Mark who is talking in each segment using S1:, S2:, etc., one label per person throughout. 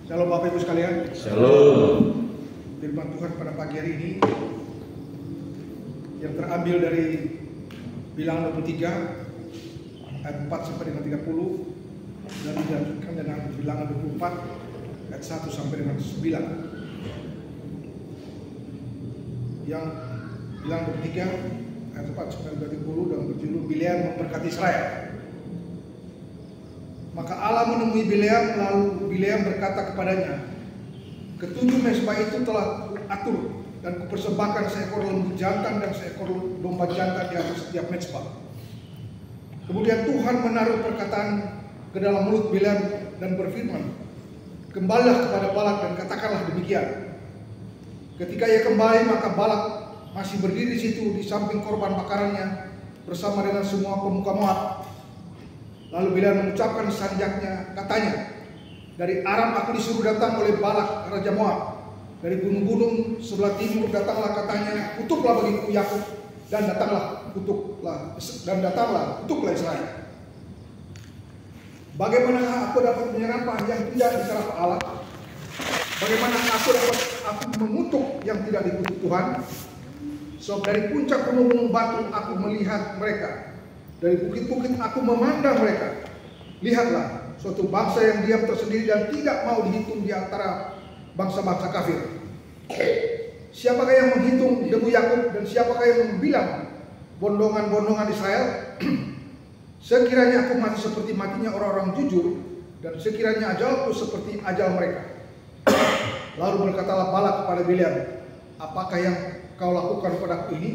S1: Shalom Bapak Ibu sekalian.
S2: Shalom.
S1: Firman Tuhan pada pagi hari ini yang terambil dari Bilangan 23 ayat 4 sampai dengan 30 dan dilanjutkan dengan Bilangan 24 ayat 1 sampai dengan 9. Yang Bilangan 23 ayat 4 sampai 30 dan berjudul Bileam memberkati Israel. Maka Allah menemui Bileam, lalu Bileam berkata kepadanya, ketujuh mezbah itu telah kuatur dan kupersembahkan seekor lembu jantan dan seekor domba jantan di atas setiap mezbah. Kemudian Tuhan menaruh perkataan ke dalam mulut Bileam dan berfirman, kembalilah kepada Balak dan katakanlah demikian. Ketika ia kembali, maka Balak masih berdiri di situ di samping korban bakarannya bersama dengan semua pemuka Moab. Lalu Bileam mengucapkan sanjaknya, katanya, dari Aram aku disuruh datang oleh Balak raja Moab. Dari gunung-gunung sebelah timur datanglah, katanya, kutuklah bagiku Yakub dan datanglah kutuklah Israel. Bagaimana aku dapat menyerapah yang tidak diserap Allah? Bagaimana aku dapat mengutuk yang tidak dikutuk Tuhan? Sebab dari puncak gunung-gunung batu aku melihat mereka. Dari bukit-bukit aku memandang mereka. Lihatlah, suatu bangsa yang diam tersendiri dan tidak mau dihitung di antara bangsa-bangsa kafir. Siapakah yang menghitung debu Yakub dan siapakah yang membilang bondongan-bondongan Israel? Sekiranya aku mati seperti matinya orang-orang jujur, dan sekiranya ajalku seperti ajal mereka. Lalu berkatalah Balak kepada Bileam, apakah yang kau lakukan padaku ini?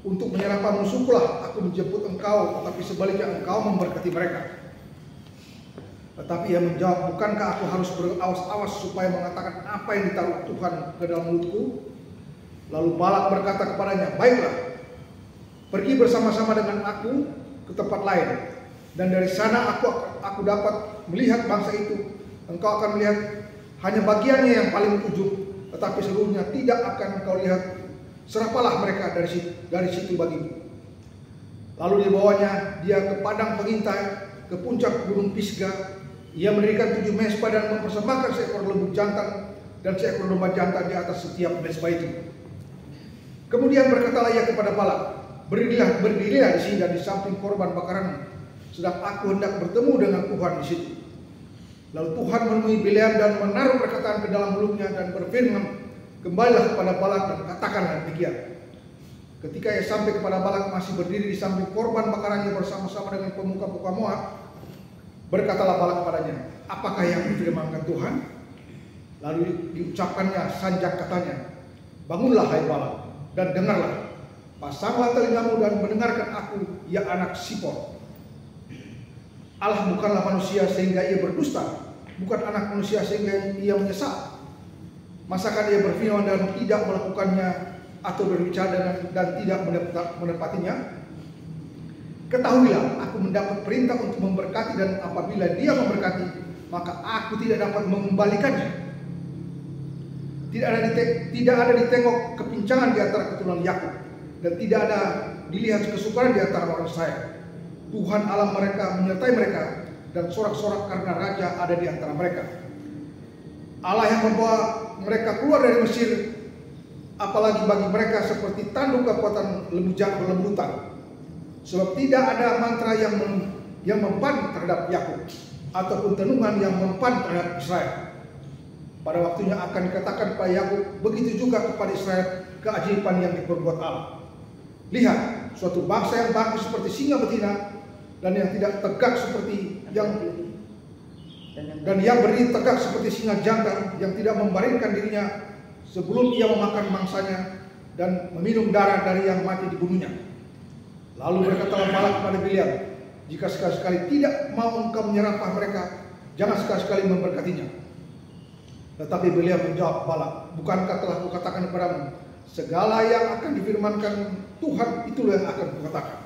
S1: Untuk menyerapah musuhkulah aku menjemput engkau, tetapi sebaliknya engkau memberkati mereka. Tetapi ia menjawab, bukankah aku harus berawas-awas supaya mengatakan apa yang ditaruh Tuhan ke dalam mulutku? Lalu Balak berkata kepadanya, baiklah, pergi bersama-sama dengan aku ke tempat lain, dan dari sana aku dapat melihat bangsa itu. Engkau akan melihat hanya bagiannya yang paling ujung, tetapi seluruhnya tidak akan engkau lihat. Serapalah mereka dari situ bagimu. Lalu dibawanya dia ke padang pengintai, ke puncak gunung Pisgah. Ia mendirikan 7 mezbah dan mempersembahkan seekor lembu jantan dan seekor domba jantan di atas setiap mezbah itu. Kemudian berkatalah ia kepada Balak, berdirilah di sini dan di samping korban bakaran, sedang aku hendak bertemu dengan Tuhan di situ. Lalu Tuhan menemui Bileam dan menaruh perkataan ke dalam mulutnya dan berfirman, kembalilah kepada Balak dan katakanlah demikian. Ketika ia sampai kepada Balak masih berdiri di samping korban bakarannya bersama-sama dengan pemuka-pemuka Moab, berkatalah Balak kepadanya, apakah yang difirmankan Tuhan? Lalu diucapkannya sanjak, katanya, bangunlah hai Balak dan dengarlah, pasanglah telingamu dan mendengarkan aku, ya anak Sipor. Allah bukanlah manusia sehingga ia berdusta, bukan anak manusia sehingga ia menyesal. Masakan ia berfirman dan tidak melakukannya, atau berbicara dan tidak menepatinya? Ketahuilah, aku mendapat perintah untuk memberkati, dan apabila dia memberkati, maka aku tidak dapat mengembalikannya. Tidak ada ditengok kepincangan di antara keturunan Yakub, dan tidak ada dilihat kesukaran di antara orang Israel. Tuhan Allah mereka menyertai mereka, dan sorak-sorak karena raja ada di antara mereka. Allah yang membawa mereka keluar dari Mesir, apalagi bagi mereka seperti tanduk kekuatan lembu hutan. Sebab tidak ada mantra yang mempan terhadap Yakub, ataupun tenungan yang mempan terhadap Israel. Pada waktunya akan dikatakan kepada Yakub, begitu juga kepada Israel keajaiban yang diperbuat Allah. Lihat, suatu bangsa yang bangkit seperti singa betina, dan yang tidak tegak seperti yang berdiri tegak seperti singa jantan, yang tidak membaringkan dirinya sebelum ia memakan mangsanya dan meminum darah dari yang mati dibunuhnya. Lalu berkatalah Balak kepada Bileam, jika sekali-sekali tidak mau engkau menyerapah mereka, jangan sekali-sekali memberkatinya. Tetapi Bileam menjawab Balak, bukankah telah kukatakan kepadamu, segala yang akan difirmankan Tuhan itulah yang akan kukatakan.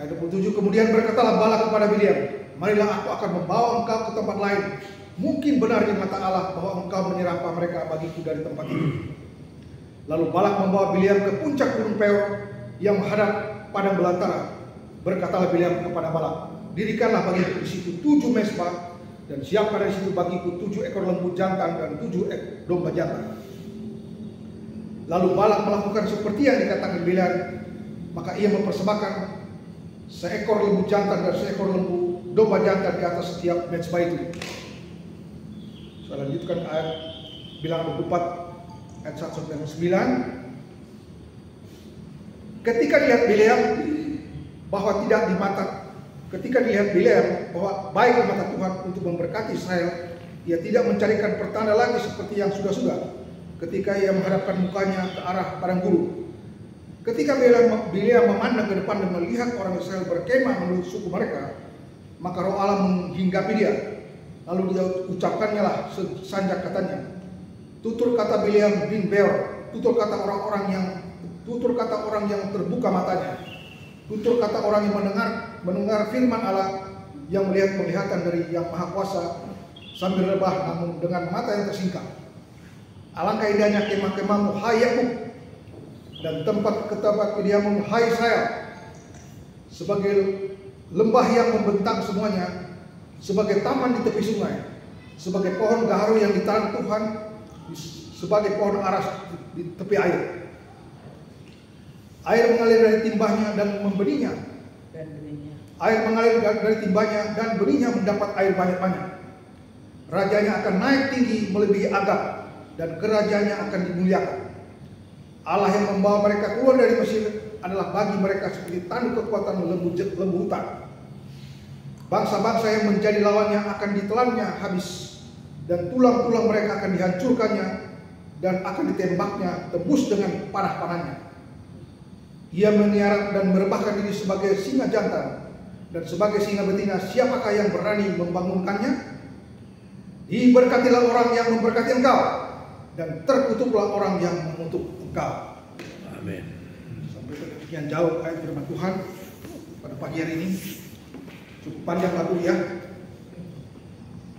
S1: Ayat 27, kemudian berkatalah Balak kepada Bileam, marilah aku akan membawa engkau ke tempat lain. Mungkin benar di mata Allah bahwa engkau menyerapah mereka bagiku dari tempat itu. Lalu Balak membawa Bileam ke puncak gunung Peor yang menghadap padang belantara. Berkatalah Bileam kepada Balak, dirikanlah bagiku di situ 7 mezbah, dan siapkan dari situ bagiku 7 ekor lembu jantan dan 7 domba jantan. Lalu Balak melakukan seperti yang dikatakan Bileam, maka ia mempersembahkan seekor lembu jantan dan seekor lembu domba jantan di atas setiap mezbah itu. Saya lanjutkan ayat Bilangan 24 ayat 1 sampai 9. Ketika dilihat Bileam bahwa baik di mata Tuhan untuk memberkati Israel, ia tidak mencarikan pertanda lagi seperti yang sudah-sudah ketika ia menghadapkan mukanya ke arah padang gurun. Ketika Bileam memandang ke depan dan melihat orang Israel berkemah menurut suku mereka, maka Roh Allah menghinggapi dia. Lalu dia ucapkannya lah sesanjak katanya, tutur kata Bileam bin Beor, tutur kata orang yang terbuka matanya, tutur kata orang yang mendengar firman Allah, yang melihat penglihatan dari Yang Maha Kuasa sambil rebah namun dengan mata yang tersingkap. Alangkah indahnya kemah-kemahmu, hai Yakub, dan tempat kediamanmu, hai Israel, sebagai lembah yang membentang semuanya, sebagai taman di tepi sungai, sebagai pohon gaharu yang ditanam Tuhan, sebagai pohon aras di tepi air. Air mengalir dari timbahnya dan membeninya. Air mengalir dari timbahnya dan benihnya mendapat air banyak-banyak. Rajanya akan naik tinggi melebihi Agag, dan kerajaannya akan dimuliakan. Allah yang membawa mereka keluar dari Mesir adalah bagi mereka seperti tanduk kekuatan lembu hutan. Bangsa-bangsa yang menjadi lawannya akan ditelannya habis, dan tulang-tulang mereka akan dihancurkannya dan akan ditembaknya tembus dengan panah-panahnya. Ia meniarap dan merebahkan diri sebagai singa jantan dan sebagai singa betina. Siapakah yang berani membangunkannya? Diberkatilah orang yang memberkati engkau, dan terkutuklah orang yang mengutuk engkau.
S2: Amin.
S1: Sampai sekian jauh ayat firman Tuhan pada pagi hari ini. Cukup panjang lagu ya.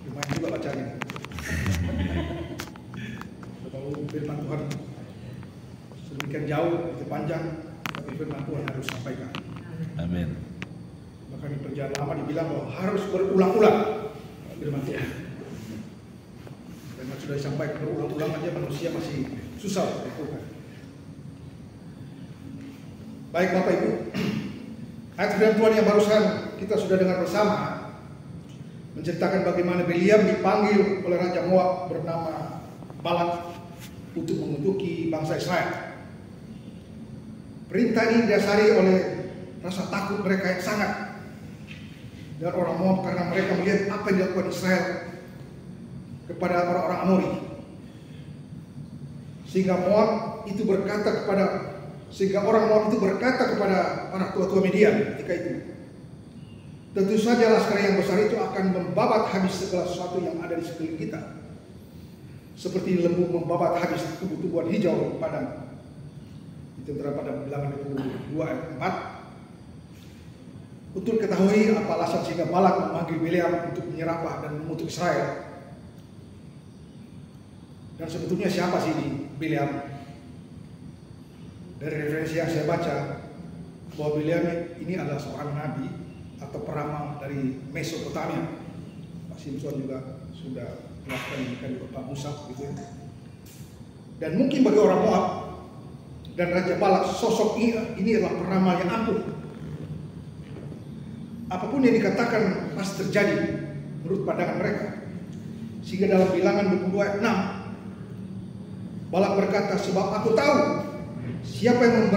S1: Lumayan juga bacanya. Kalau firman Tuhan sedemikian jauh, itu panjang, tapi firman Tuhan harus sampaikan.
S2: Amin.
S1: Maka di perjanjian lama dibilang bahwa harus berulang-ulang firman Tuhan. Karena sudah disampaikan berulang-ulang aja manusia masih susah melakukan. Baik Bapak Ibu, ayat firman Tuhan yang barusan kita sudah dengar bersama menceritakan bagaimana Bileam dipanggil oleh Raja Moab bernama Balak untuk mengutuki bangsa Israel. Perintah ini didasari oleh rasa takut mereka yang sangat dan orang Moab, karena mereka melihat apa yang dilakukan Israel kepada orang-orang Amori. Sehingga orang Moab itu berkata kepada para tua-tua Midian ketika itu, tentu saja laskar yang besar itu akan membabat habis segala sesuatu yang ada di sekeliling kita, seperti lembu membabat habis tumbuh-tumbuhan hijau di padang. Itu terdapat pada Bilangan 22 ayat 4. Untuk ketahui apa alasan sehingga Balak memanggil Bileam untuk menyerapah dan mengutuk Israel. Dan sebetulnya siapa sih ini Bileam? Dari referensi yang saya baca, bahwa Bileam ini adalah seorang nabi atau peramal dari Mesopotamia. Pak Simpson juga sudah melakukan di Pak Musa gitu ya. Dan mungkin bagi orang Moab dan Raja Balak, sosok ini adalah peramal yang ampuh. Apapun yang dikatakan pasti terjadi menurut pandangan mereka. Sehingga dalam Bilangan 22 ayat 6, Balak berkata, sebab aku tahu siapa yang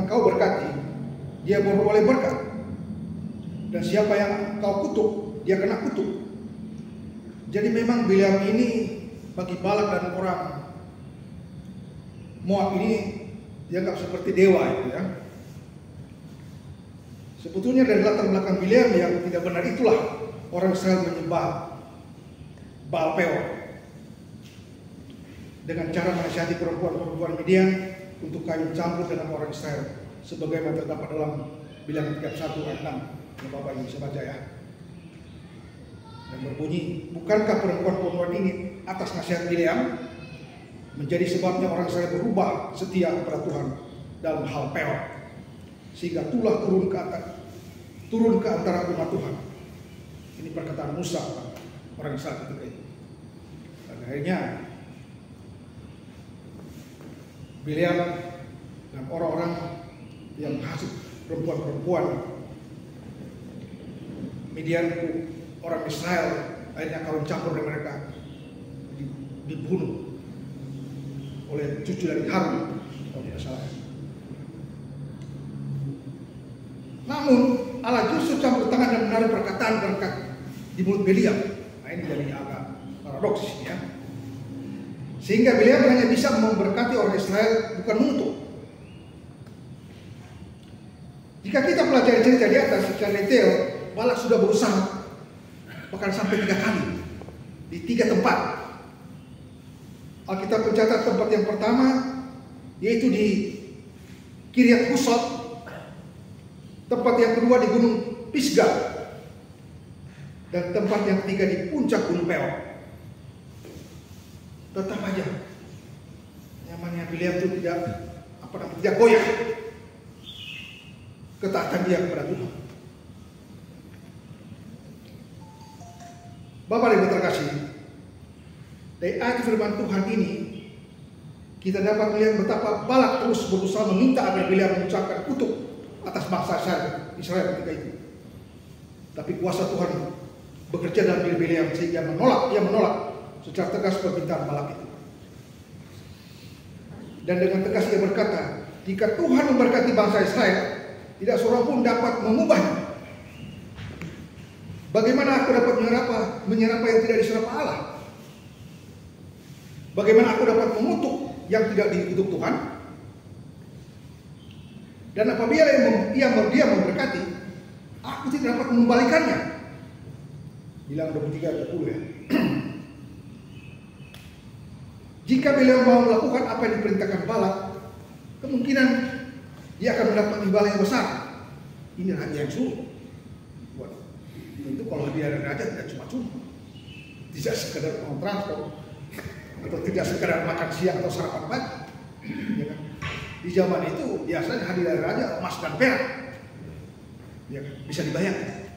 S1: kau berkati, dia boleh berkat. Dan siapa yang kau kutuk, dia kena kutuk. Jadi memang Bileam ini bagi Balak dan orang Moab ini dianggap seperti dewa itu ya. Sebetulnya dari latar belakang Bileam yang tidak benar itulah orang Israel menyembah Baal Peor dengan cara menasihati perempuan-perempuan Midian untuk kawin campur dengan orang Israel, sebagaimana terdapat dalam Bilangan 31 ayat 6 yang Bapak Ibu bisa baca ya. Dan berbunyi, bukankah perempuan-perempuan ini atas nasihat Bileam menjadi sebabnya orang Israel berubah setia kepada Tuhan dalam hal Peor, sehingga tulah turun ke antara umat Tuhan. Ini perkataan Musa, orang Israel ketika itu. Dan akhirnya Bileam dan orang-orang yang menghasut perempuan-perempuan Midian, orang Israel, akhirnya kawin campur dengan mereka, dibunuh oleh cucu dari Harun kalau tidak salah. Namun Allah justru campur tangan dan menaruh perkataan berkat di mulut Bileam. Nah, ini jadi agak paradoks ya. Sehingga Bileam hanya bisa memberkati orang Israel, bukan mengutuk. Jika kita pelajari cerita di atas secara detail, Balak sudah berusaha bahkan sampai 3 kali di 3 tempat. Alkitab mencatat tempat yang pertama yaitu di Kiryat Husot, tempat yang kedua di Gunung Pisgah, dan tempat yang ketiga di puncak Gunung Peor. Tetap aja nyamannya Bileam itu tidak goyah ketaatan dia kepada Tuhan. Bapak Ibu terkasih, dari ayat firman Tuhan ini kita dapat melihat betapa Balak terus berusaha meminta agar Bileam mengucapkan kutuk atas bangsa Israel ketika itu. Tapi kuasa Tuhan bekerja dalam diri Bileam sehingga ia menolak secara tegas permintaan Balak itu. Dan dengan tegas ia berkata, jika Tuhan memberkati bangsa Israel, tidak seorang pun dapat mengubahnya. Bagaimana aku dapat menyerapa yang tidak diserapa Allah? Bagaimana aku dapat mengutuk yang tidak dikutuk Tuhan? Dan apabila dia memberkati, aku tidak dapat mengembalikannya. Bilang 23:20 ya. Jika Bileam mau melakukan apa yang diperintahkan Balak, kemungkinan dia akan mendapat imbalan yang besar. Ini raja yang suruh. Tentu kalau dia ada raja tidak cuma-cuma, tidak sekedar uang transport atau tidak sekedar makan siang atau sarapan pagi, ya kan? Di zaman itu biasanya hadiah raja emas dan perak, ya kan? Bisa dibayangkan.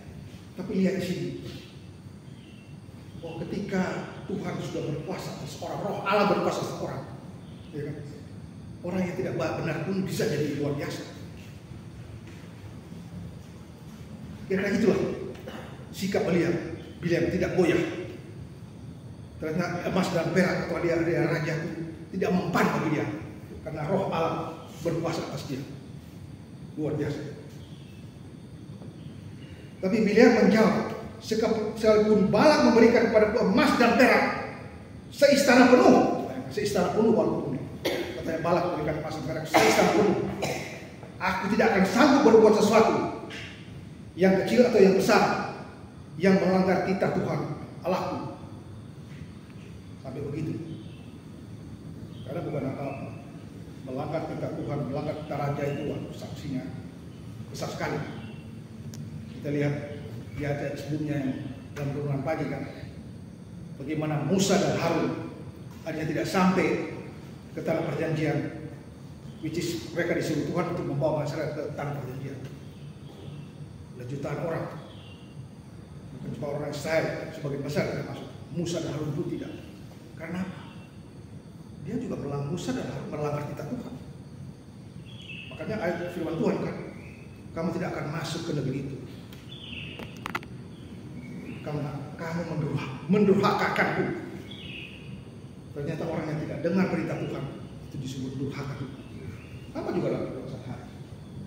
S1: Tapi lihat di sini, bahwa ketika Tuhan sudah berkuasa atas orang, roh Allah berkuasa atas orang, ya kan? Orang yang tidak benar pun bisa jadi luar biasa. Kira-kira itulah sikap Bileam tidak goyah. Ternyata emas dan perak atau dia raja itu tidak mempan bagi dia, karena roh Allah berkuasa atas dia. Luar biasa. Tapi Bileam menjawab, sekalipun Balak memberikan kepadaku emas dan perak seistana penuh walaupun katanya Balak memberikan emas dan perak seistana penuh, aku tidak akan sanggup berbuat sesuatu yang kecil atau yang besar yang melanggar titah Tuhan Allahku. Sampai begitu. Karena bukan apa-apa. Melanggar titah Tuhan, melanggar titah raja itu sanksinya besar sekali. Kita lihat di ayat sebelumnya yang dalam turunan pagi kan, bagaimana Musa dan Harun akhirnya tidak sampai ke tanah perjanjian, which is mereka disuruh Tuhan untuk membawa masyarakat ke tanah perjanjian. Ada jutaan orang. Cuma orang Israel sebagian besar tidak masuk. Musa dan Harun pun tidak. Karena dia juga Musa dan Harun melanggar titah Tuhan. Makanya ayat firman Tuhan kan, kamu tidak akan masuk ke negeri itu. Kamu mendurhakakanku. Ternyata orang yang tidak dengar berita Tuhan itu disebut durhaka Tuhan. Apa juga dalam perasaan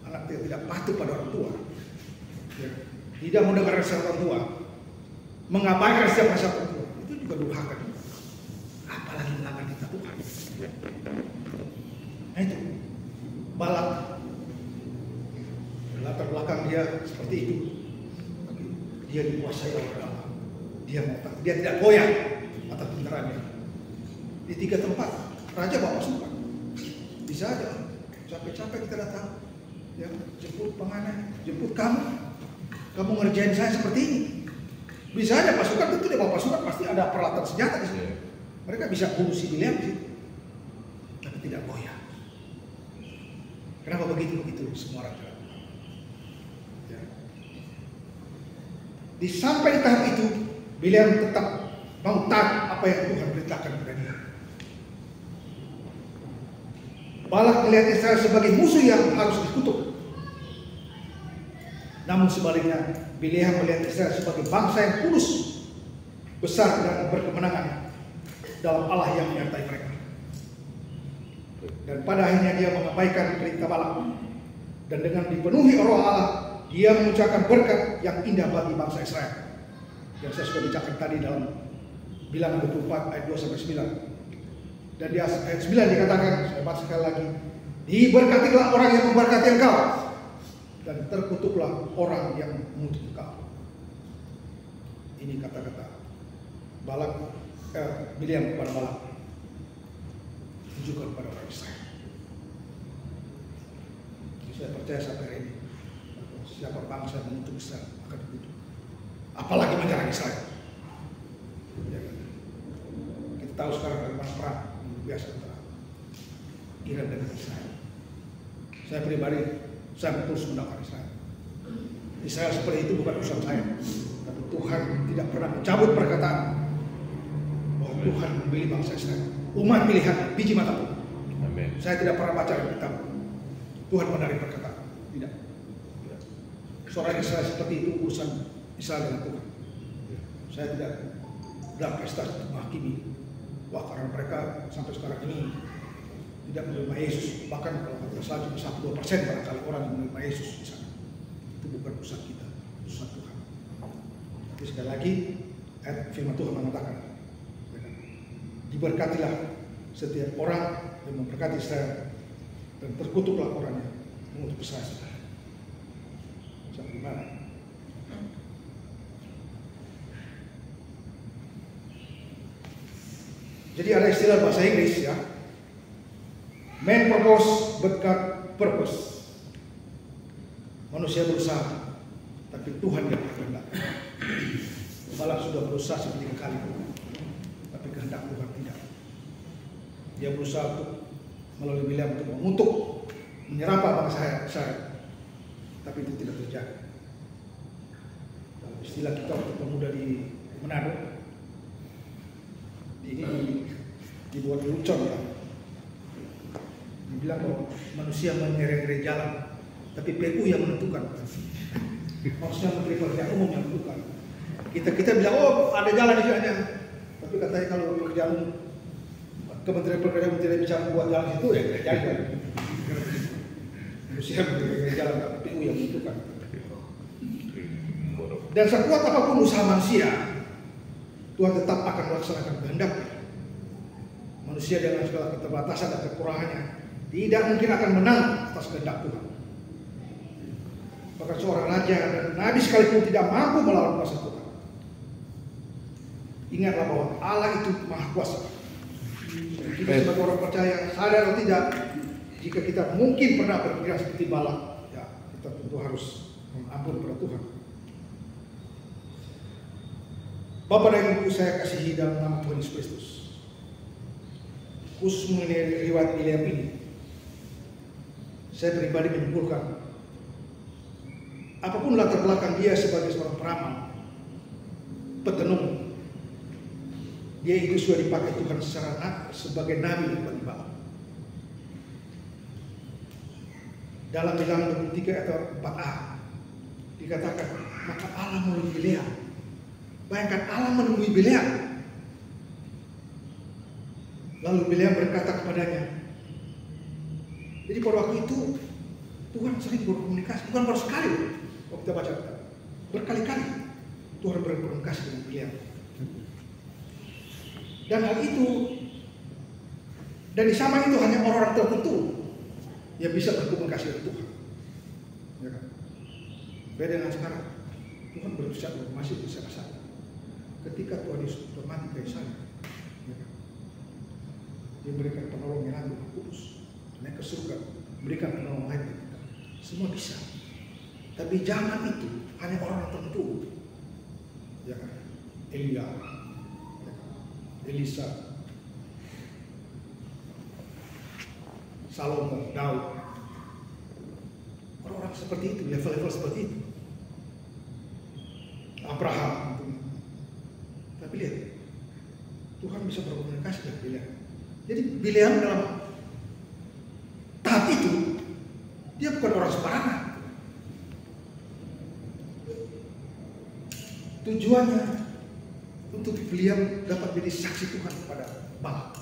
S1: anak yang tidak patuh pada orang tua, ya, tidak mendengar nasihat orang tua, mengabaikan setiap nasihat orang tua, itu juga durhaka Tuhan. Apalagi melanggar titah Tuhan. Nah itu Balak, latar belakang dia seperti itu. Dia dikuasai oleh Allah. Dia tidak goyah atas tentaraannya. Di 3 tempat raja bawa pasukan. Bisa aja capek-capek kita datang, ya, jemput penganan, jemput kamu ngerjain saya seperti ini. Bisa aja pasukan, tentu dia bawa pasukan pasti ada peralatan senjata di sini. Mereka bisa bunuh si Bileam di situ. Tapi tidak goyah. Kenapa begitu semua raja? Ya. sampai di tahap itu, Bileam tetap mau taat apa yang Tuhan perintahkan kepada dia. Balak melihat Israel sebagai musuh yang harus dikutuk. Namun sebaliknya, Bileam melihat Israel sebagai bangsa yang kudus, besar dan berkemenangan dalam Allah yang menyertai mereka. Dan pada akhirnya dia mengabaikan perintah Balak, dan dengan dipenuhi roh Allah, dia mengucapkan berkat yang indah bagi bangsa Israel, yang saya sudah bacakan tadi dalam Bilangan 24 ayat 2-9. Dan di ayat 9 dikatakan, saya baca sekali lagi, diberkatilah orang yang memberkati engkau, dan terkutuklah orang yang mengutuk engkau. Ini kata-kata Bileam kepada Balak, tunjukkan kepada orang Israel. Saya percaya sampai hari ini, siapa bangsa yang mengutuk Israel akan dikutuk, apalagi menyerang Israel. Ya, kita tahu sekarang bagaimana perang biasa antara Iran dan Israel. Saya pribadi, saya terus mendakwa Israel. Israel seperti itu bukan urusan saya, tapi Tuhan tidak pernah mencabut perkataan bahwa Tuhan memilih bangsa Israel, umat pilihan, biji mata pun. Amin. Saya tidak pernah baca di kitab Tuhan menarik perkataan, tidak. Seorang Israel seperti itu urusan Israel dengan Tuhan. Saya tidak dalam prestasi untuk menghakimi. Wah, karena mereka sampai sekarang ini tidak menerima Yesus. Bahkan kalau kita saja 1-2% barangkali orang yang menerima Yesus di sana. Itu bukan urusan kita, urusan Tuhan. Tapi sekali lagi, ayat firman Tuhan mengatakan, diberkatilah setiap orang yang memberkati Israel, dan terkutuklah orang yang mengutuk Israel. Sampai di mana? Jadi ada istilah bahasa Inggris ya, man purpose but God purpose. Manusia berusaha, tapi Tuhan yang berkehendak. Balak sudah berusaha seperti kali, tapi kehendak Tuhan tidak. Dia berusaha untuk melalui Bileam untuk mengutuk, menyerapa bangsa Israel, tapi itu tidak terjadi. Dalam istilah kita untuk pemuda di Manado, ini dibuat lucu ya. Dibilang bahwa manusia mengerek-gerek jalan, tapi PU yang menentukan. Maksudnya Menteri Pekerjaan Umum yang menentukan. Kita bilang, oh ada jalan di sana, tapi katanya kalau pekerjaan Kementerian Pekerjaan tidak bisa membuat jalan itu, ya tidak jadi. Manusia mengerek-gerek jalan, tapi PU yang menentukan. Dan sekuat apapun usaha manusia, Tuhan tetap akan melaksanakan kehendaknya. Manusia dengan segala keterbatasan dan kekurangannya tidak mungkin akan menang atas kehendak Tuhan. Bahkan seorang raja dan nabi sekalipun tidak mampu melawan kuasa Tuhan. Ingatlah bahwa Allah itu maha kuasa. Kita sebagai orang percaya, sadar atau tidak, jika kita mungkin pernah berpikiran seperti Balak, ya kita tentu harus mengampun kepada Tuhan. Bapak dan Ibu saya kasihi dalam nama Tuhan Yesus Kristus, khusus mengenai riwayat Bileam ini, saya pribadi menyimpulkan, apapun latar belakang dia sebagai seorang peramal, petenung, dia itu sudah dipakai Tuhan sebagai nabi bagi Balak. Dalam Bilangan 23 atau 4a dikatakan, maka Allah melalui Bileam. Bayangkan Allah menemui Bileam. Lalu Bileam berkata kepadanya. Jadi pada waktu itu Tuhan sering berkomunikasi, bukan baru sekali. Waktu kita baca berkali-kali Tuhan berkomunikasi dengan Bileam. Dan hal itu, dan di zaman itu hanya orang-orang tertentu yang bisa berkomunikasi dengan Tuhan. Ya kan? Beda dengan sekarang. Tuhan berusaha masih bisa. Ketika Tuhan Yesus sudah mati kayak saya, ya kan? Dia berikan penolong yang lain, Kudus, naik ke surga, berikan penolong lain ke kita. Semua bisa. Tapi zaman itu hanya orang tertentu, ya kan? Elia, ya kan? Elisa, Salomo, Daud, orang-orang seperti itu, level-level seperti itu. Abraham Tapi lihat, Tuhan bisa berkomunikasi dengan Bileam. Jadi Bileam dalam tahap itu, dia bukan orang sembarangan. Tujuannya untuk Bileam dapat menjadi saksi Tuhan kepada Balak.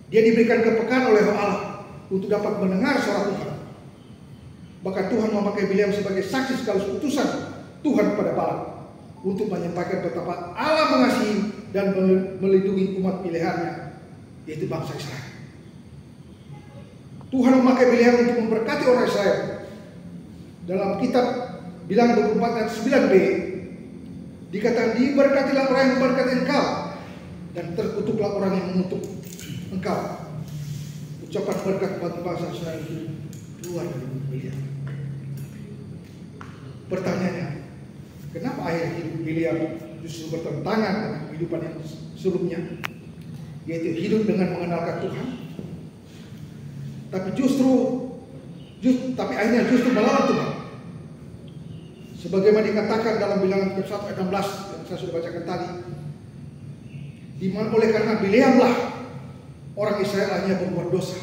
S1: Dia diberikan kepekaan oleh Allah untuk dapat mendengar suara Tuhan. Bahkan Tuhan memakai Bileam sebagai saksi sekaligus utusan Tuhan kepada Balak untuk menyampaikan betapa Allah mengasihi dan melindungi umat pilihannya, yaitu bangsa Israel. Tuhan memakai Bileam untuk memberkati orang Israel. Dalam kitab Bilangan 24 ayat 9b dikatakan, diberkatilah orang yang memberkati engkau dan terkutuklah orang yang mengutuk engkau. Ucapan berkat bagi bangsa Israel itu keluar dari mulut Bileam. Pertanyaannya, kenapa akhir hidup Bileam justru bertentangan dengan kehidupan yang sebelumnya, yaitu hidup dengan mengenalkan Tuhan, tapi akhirnya justru melawan Tuhan. Sebagaimana dikatakan dalam Bilangan 1 ayat 16 yang saya sudah bacakan tadi, di mana oleh karena Bileamlah orang Israel hanya berbuat dosa,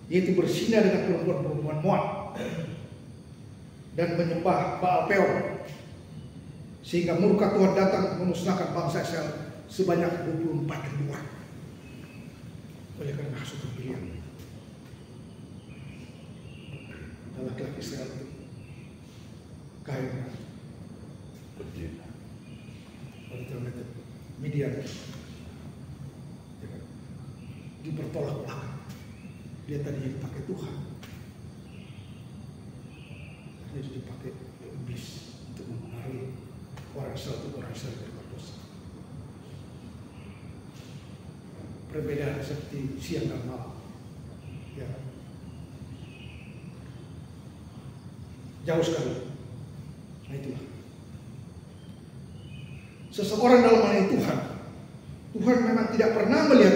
S1: yaitu berzina dengan perempuan-perempuan Moab dan menyembah Baal Peor, sehingga murka Tuhan datang memusnahkan bangsa Israel sebanyak 24.000 orang. Oleh karena hasut Bileam, laki-laki Israel itu kaya Midian dipertolak belakang. Dia tadinya dipakai Tuhan, dia dipakai iblis untuk mempengaruhi orang Israel itu berbuat dosa. Perbedaan seperti siang dan malam, ya, jauh sekali. Nah itulah, seseorang dalam melayani Tuhan, Tuhan memang tidak pernah melihat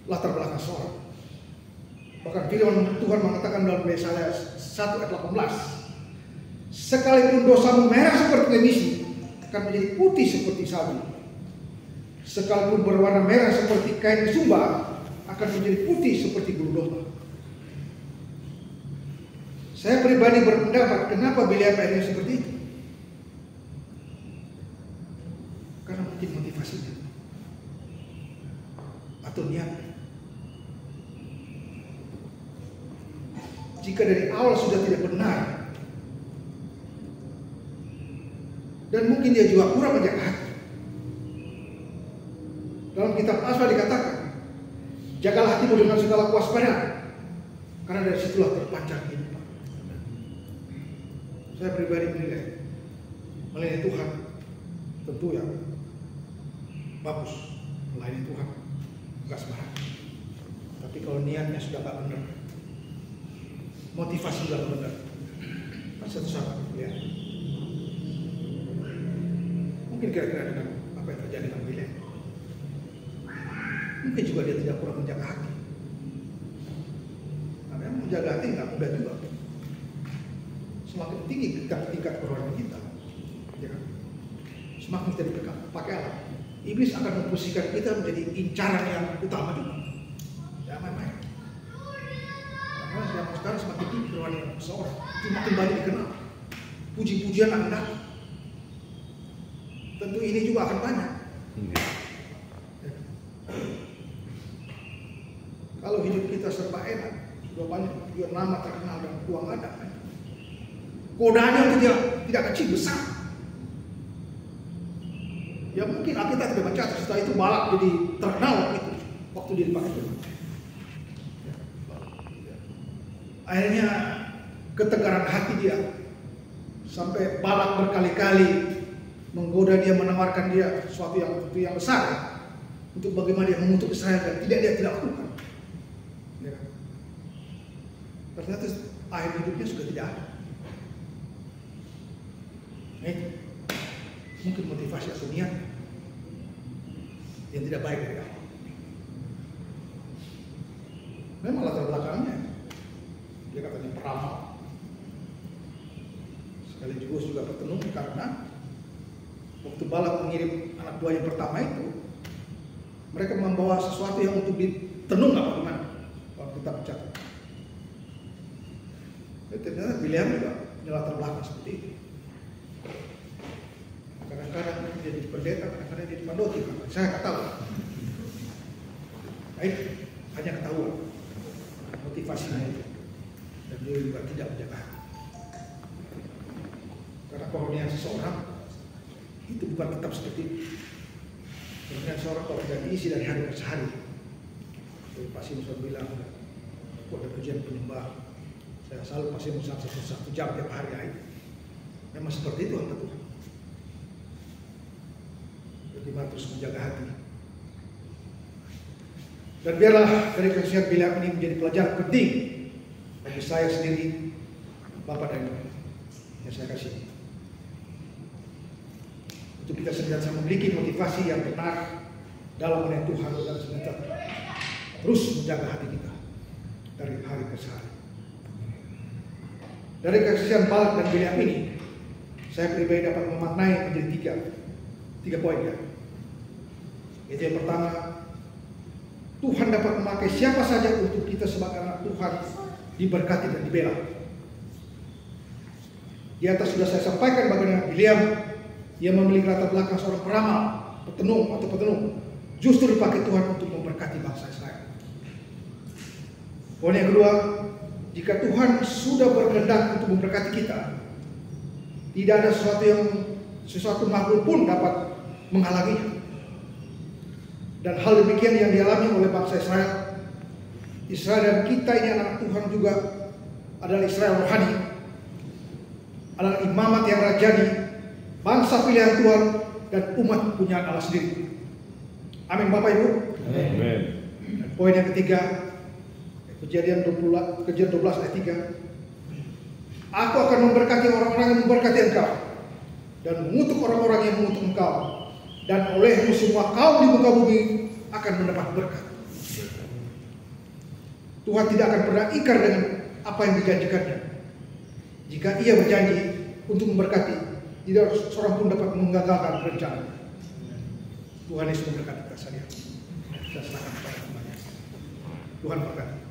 S1: latar belakang seorang. Bahkan firman Tuhan mengatakan dalam Yesaya 1 ayat 18, sekalipun dosamu merah seperti gemisi, akan menjadi putih seperti sabu. Sekalipun berwarna merah seperti kain sumba, akan menjadi putih seperti bulu domba. Saya pribadi berpendapat, kenapa Bileam akhirnya seperti itu? Karena mungkin motivasinya atau niatnya. Jika dari awal sudah tidak benar, dan mungkin dia juga kurang menjaga hati. Dalam kitab Aswal dikatakan, jagalah hatimu dengan segala kewaspadaan, karena dari situlah terpancar kehidupan. Saya pribadi menilai melayani Tuhan tentu yang bagus, melayani Tuhan enggak sembarangan. Tapi kalau niatnya sudah enggak benar, motivasi sudah benar, pasti satu saat ya. Mungkin kira-kira dengan apa yang terjadi dengan Bileam, mungkin juga dia tidak kurang menjaga hati. Karena menjaga hati nggak mudah juga. Semakin tinggi tingkat kerohanian kita, ya kan? Semakin kita dipakai Allah, iblis akan memposisikan kita menjadi incaran yang utama juga. Ya main-main. Karena zaman sekarang semakin tinggi kerohanian seorang, semakin banyak dikenal, puji-pujian akan datang. Tentu ini juga akan banyak. Kalau hidup kita serba enak, sudah banyak juga nama terkenal dan uang ada. Godaan yang tidak kecil, besar. Ya mungkin Alkitab tidak baca, setelah itu Balak jadi terkenal waktu dia dipakai Tuhan. Akhirnya ketegaran hati dia sampai Balak berkali-kali menggoda dia, menawarkan dia sesuatu yang besar untuk bagaimana dia mengutuk Israel, dan dia tidak lakukan. Ya. Ternyata akhir hidupnya sudah tidak ada. Mungkin motivasi atau niat yang tidak baik dari awal. Memang latar belakangnya dia katanya peramal, sekaligus juga petenung, karena waktu Balak mengirim anak buah yang pertama itu, mereka membawa sesuatu yang untuk ditenung apa gimana kalau kita mencatat. Ternyata Bileam juga punya latar belakang seperti itu. Kadang-kadang dia jadi pendeta, kadang-kadang dia jadi pandoti. Saya nggak tahu. Baik, hanya ketahuan motivasinya itu. Dan dia juga tidak menjaga hati. Karena kerohanian seseorang itu bukan tetap seperti itu. Kerohanian seseorang kalau tidak diisi dari hari ke hari. Jadi pasti bisa bilang, kok ada pujian penyembah. Saya selalu pasti musab 1 jam tiap hari aja. Memang seperti itu hamba Tuhan. Jadi terus menjaga hati. Dan biarlah dari kesaksian Bileam ini menjadi pelajaran penting bagi saya sendiri, Bapak dan Ibu yang saya kasih. Untuk kita senantiasa memiliki motivasi yang benar dalam melayani Tuhan dan senantiasa terus menjaga hati kita dari hari ke hari. Dari kesaksian Balak dan Bileam ini, saya pribadi dapat memaknai menjadi tiga poin ya. Itu yang pertama, Tuhan dapat memakai siapa saja untuk kita sebagai anak Tuhan diberkati dan dibela. Di atas sudah saya sampaikan bagaimana Bileam yang memiliki latar belakang seorang peramal, petenung, justru dipakai Tuhan untuk memberkati bangsa Israel. Poin yang kedua, jika Tuhan sudah berkehendak untuk memberkati kita, tidak ada sesuatu makhluk pun dapat menghalanginya. Dan hal demikian yang dialami oleh bangsa Israel. Israel dan kita ini anak Tuhan juga adalah Israel rohani, adalah imamat yang rajani, bangsa pilihan Tuhan dan umat punyaan Allah sendiri. Amin Bapak Ibu.
S2: Amin.
S1: Dan poin yang ketiga, Kejadian 12 ayat 3. Aku akan memberkati orang-orang yang memberkati engkau dan mengutuk orang-orang yang mengutuk engkau, dan olehmu semua kaum di muka bumi akan mendapat berkat. Tuhan tidak akan pernah ingkar dengan apa yang dijanjikannya. Jika ia berjanji untuk memberkati, tidak seorang pun dapat menggagalkan rencana. Tuhan Yesus memberkati kita sekalian. Saya serahkan kepada Tuhan. Tuhan berkati.